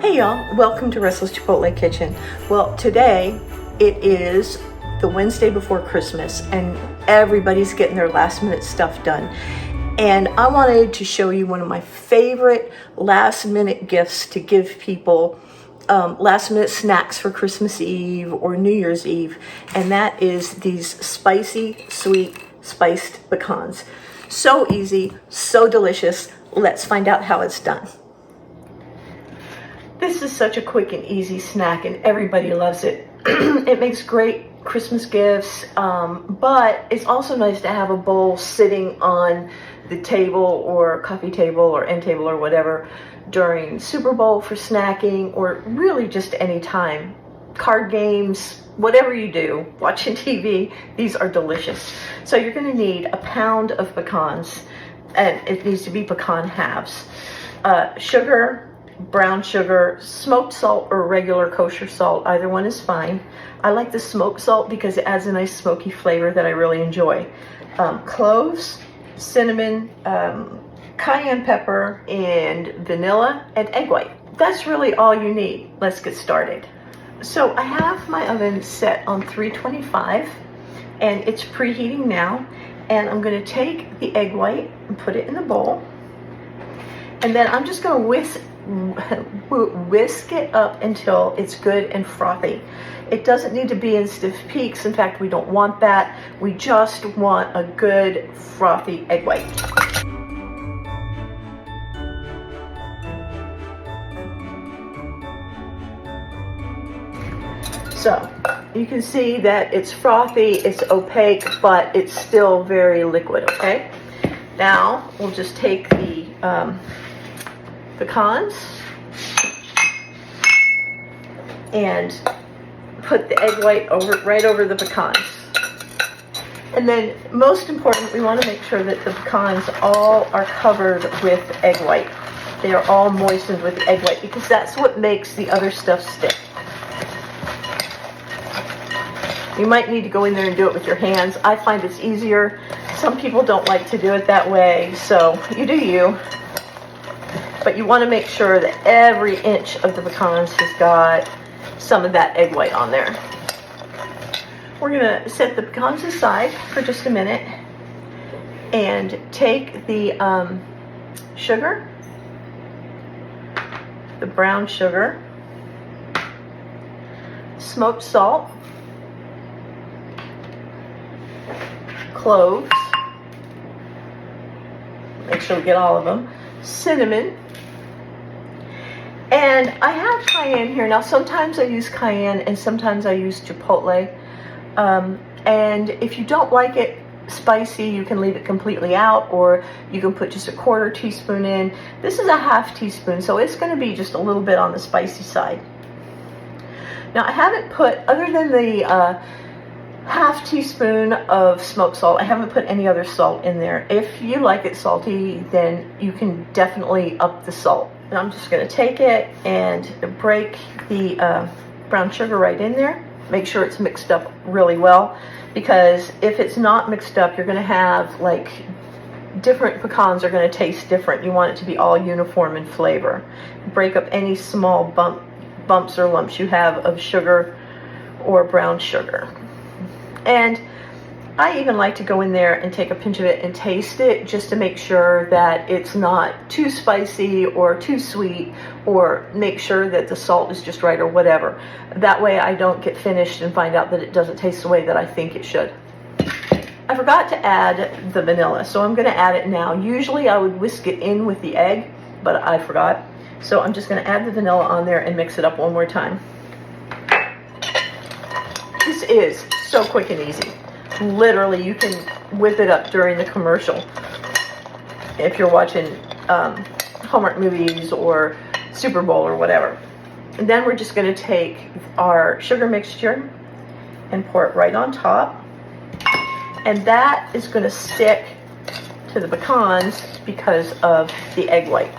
Hey y'all, welcome to Restless Chipotle Kitchen. Well, today it is the Wednesday before Christmas and everybody's getting their last minute stuff done. And I wanted to show you one of my favorite last minute gifts to give people, last minute snacks for Christmas Eve or New Year's Eve. And that is these spicy, sweet, spiced pecans. So easy, so delicious. Let's find out how it's done. This is such a quick and easy snack and everybody loves it. It makes great Christmas gifts, but it's also nice to have a bowl sitting on the table or coffee table or end table or whatever during Super Bowl for snacking, or really just any time. Card games, whatever you do, watching TV, these are delicious. So you're going to need a pound of pecans, and it needs to be pecan halves. Sugar, brown sugar, smoked salt or regular kosher salt, either one is fine. I like the smoked salt because it adds a nice smoky flavor that I really enjoy. Cloves, cinnamon, cayenne pepper, and vanilla, and egg white. That's really all you need. Let's get started. So I have my oven set on 325 and it's preheating now, and I'm going to take the egg white and put it in the bowl, and then I'm just going to whisk it up until it's good and frothy. It doesn't need to be in stiff peaks. In fact, we don't want that. We just want a good frothy egg white. So you can see that it's frothy, it's opaque, but it's still very liquid, okay? Now we'll just take the pecans and put the egg white right over the pecans. And then most important, we want to make sure that the pecans all are covered with egg white. They are all moistened with egg white because that's what makes the other stuff stick. You might need to go in there and do it with your hands. I find it's easier. Some people don't like to do it that way, so you do you. But you want to make sure that every inch of the pecans has got some of that egg white on there. We're going to set the pecans aside for just a minute and take the sugar, the brown sugar, smoked salt, cloves, make sure we get all of them, cinnamon, and I have cayenne here. Now sometimes I use cayenne and sometimes I use chipotle, and if you don't like it spicy, you can leave it completely out, or you can put just a 1/4 teaspoon in. This is a 1/2 teaspoon, so it's going to be just a little bit on the spicy side. Now I haven't put, other than the 1/2 teaspoon of smoked salt, I haven't put any other salt in there. If you like it salty, then you can definitely up the salt. And I'm just going to take it and break the brown sugar right in there. Make sure it's mixed up really well, because if it's not mixed up, you're going to have, like, different pecans are going to taste different. You want it to be all uniform in flavor. Break up any small bumps or lumps you have of sugar or brown sugar. And I even like to go in there and take a pinch of it and taste it, just to make sure that it's not too spicy or too sweet, or make sure that the salt is just right or whatever. That way I don't get finished and find out that it doesn't taste the way that I think it should. I forgot to add the vanilla, so I'm going to add it now. Usually I would whisk it in with the egg, but I forgot. So I'm just going to add the vanilla on there and mix it up one more time. This is so quick and easy. Literally, you can whip it up during the commercial if you're watching Hallmark movies or Super Bowl or whatever. And then we're just going to take our sugar mixture and pour it right on top. And that is going to stick to the pecans because of the egg white.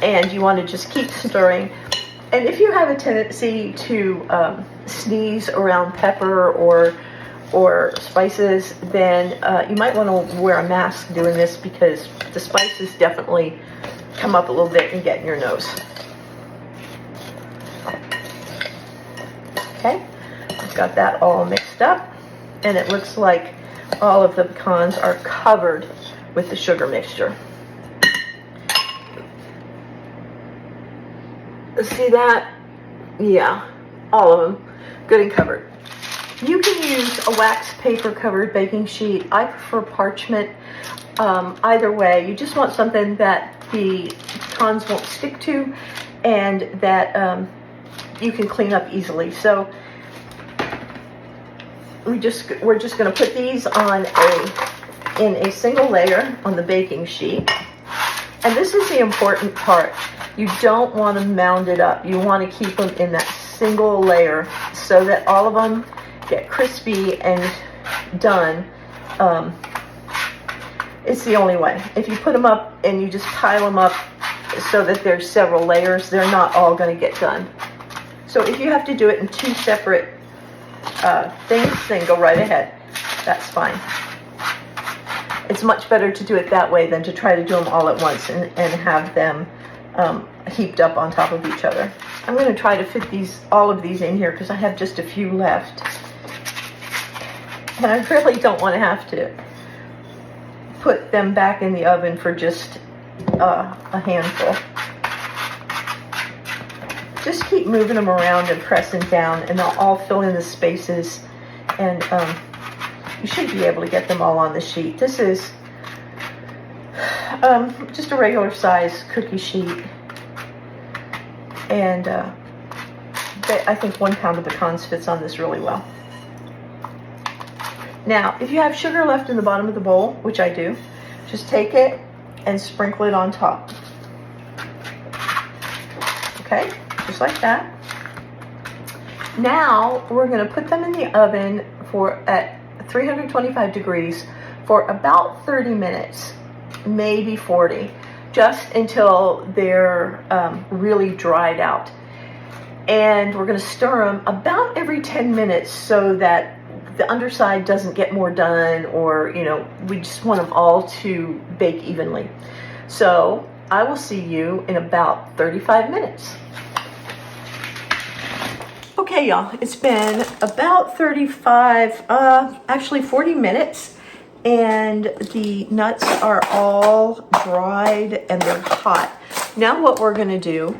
And you want to just keep stirring. And if you have a tendency to sneeze around pepper or spices, then you might want to wear a mask doing this, because the spices definitely come up a little bit and get in your nose. Okay, I've got that all mixed up, and it looks like all of the pecans are covered with the sugar mixture. See that? Yeah, all of them good and covered. You can use a wax paper covered baking sheet. I prefer parchment. Either way, you just want something that the pecans won't stick to and that you can clean up easily. So we're just going to put these on in a single layer on the baking sheet. And this is the important part. You don't want to mound it up. You want to keep them in that single layer so that all of them get crispy and done. It's the only way. If you put them up and you just pile them up so that there's several layers, they're not all going to get done. So if you have to do it in two separate things, then go right ahead. That's fine. It's much better to do it that way than to try to do them all at once and have them heaped up on top of each other. I'm going to try to fit all of these in here because I have just a few left. And I really don't want to have to put them back in the oven for just a handful. Just keep moving them around and pressing down, and they'll all fill in the spaces, and you should be able to get them all on the sheet. This is just a regular size cookie sheet, and I think 1 pound of pecans fits on this really well. Now, if you have sugar left in the bottom of the bowl, which I do, just take it and sprinkle it on top. Okay, just like that. Now, we're going to put them in the oven at 325 degrees for about 30 minutes, maybe 40, just until they're really dried out. And we're going to stir them about every 10 minutes so that the underside doesn't get more done, or, you know, we just want them all to bake evenly. So I will see you in about 35 minutes. Okay, y'all, it's been about 40 minutes, and the nuts are all dried and they're hot. Now what we're gonna do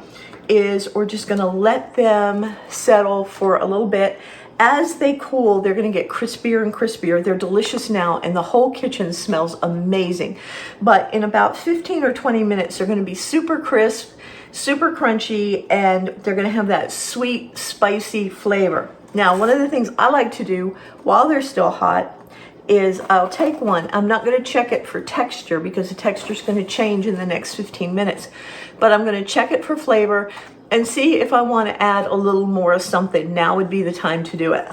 is we're just gonna let them settle for a little bit. As they cool, they're gonna get crispier and crispier. They're delicious now, and the whole kitchen smells amazing. But in about 15 or 20 minutes, they're gonna be super crisp, super crunchy, and they're gonna have that sweet, spicy flavor. Now, one of the things I like to do while they're still hot is I'll take one. I'm not gonna check it for texture because the texture is gonna change in the next 15 minutes, but I'm gonna check it for flavor and see if I want to add a little more of something. Now would be the time to do it.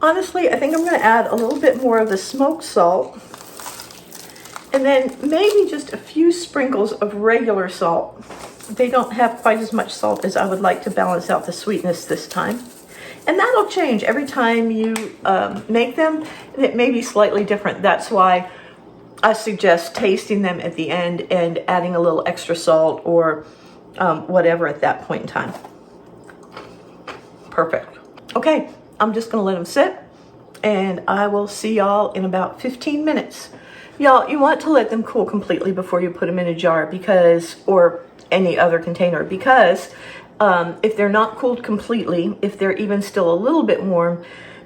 Honestly, I think I'm going to add a little bit more of the smoked salt, and then maybe just a few sprinkles of regular salt. They don't have quite as much salt as I would like to balance out the sweetness this time. And that'll change every time you make them, and it may be slightly different. That's why I suggest tasting them at the end and adding a little extra salt or whatever at that point in time. Perfect. Okay, I'm just gonna let them sit, and I will see y'all in about 15 minutes. Y'all, you want to let them cool completely before you put them in a jar, or any other container, because if they're not cooled completely, if they're even still a little bit warm,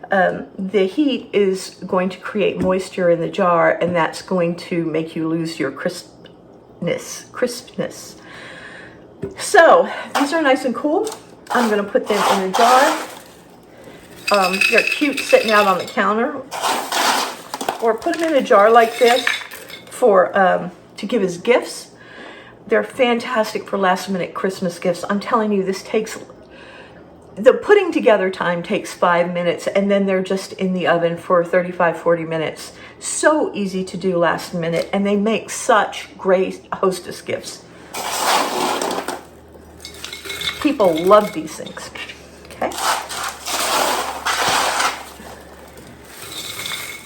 the heat is going to create moisture in the jar, and that's going to make you lose your crispness. So these are nice and cool. I'm going to put them in a jar. They're cute sitting out on the counter, or put them in a jar like this to give as gifts. They're fantastic for last minute Christmas gifts. I'm telling you, the putting together time takes 5 minutes, and then they're just in the oven for 35-40 minutes. So easy to do last minute, and they make such great hostess gifts. People love these things. Okay.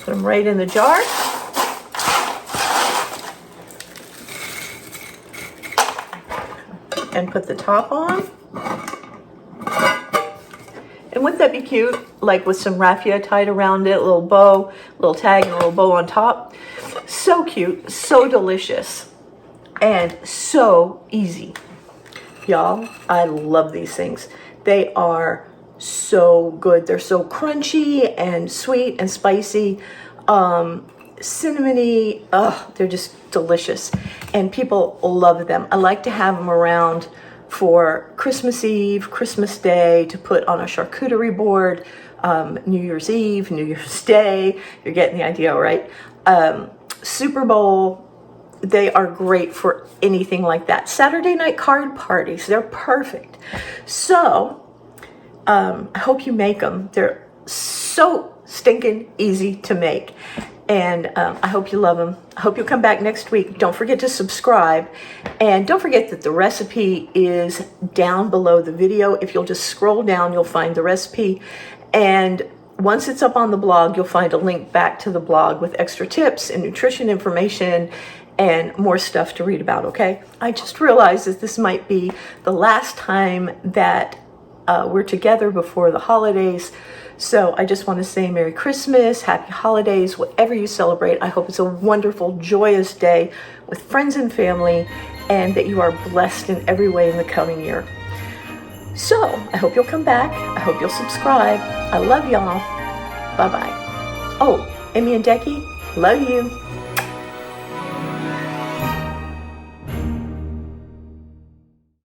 Put them right in the jar. and put the top on. And wouldn't that be cute? Like with some raffia tied around it, a little bow, little tag, and a little bow on top. So cute, so delicious, and so easy. Y'all, I love these things. They are so good. They're so crunchy and sweet and spicy, cinnamony. Oh, they're just delicious. And people love them. I like to have them around for Christmas Eve, Christmas Day, to put on a charcuterie board, New Year's Eve, New Year's Day. You're getting the idea, right? Super Bowl. They are great for anything like that. Saturday night card parties, they're perfect. So I hope you make them. They're so stinking easy to make. And I hope you love them. I hope you'll come back next week. Don't forget to subscribe. And don't forget that the recipe is down below the video. If you'll just scroll down, you'll find the recipe. And once it's up on the blog, you'll find a link back to the blog with extra tips and nutrition information and more stuff to read about, okay? I just realized that this might be the last time that we're together before the holidays. So I just want to say Merry Christmas, Happy Holidays, whatever you celebrate. I hope it's a wonderful, joyous day with friends and family, and that you are blessed in every way in the coming year. So I hope you'll come back. I hope you'll subscribe. I love y'all. Bye-bye. Oh, Emmy and Decky, love you.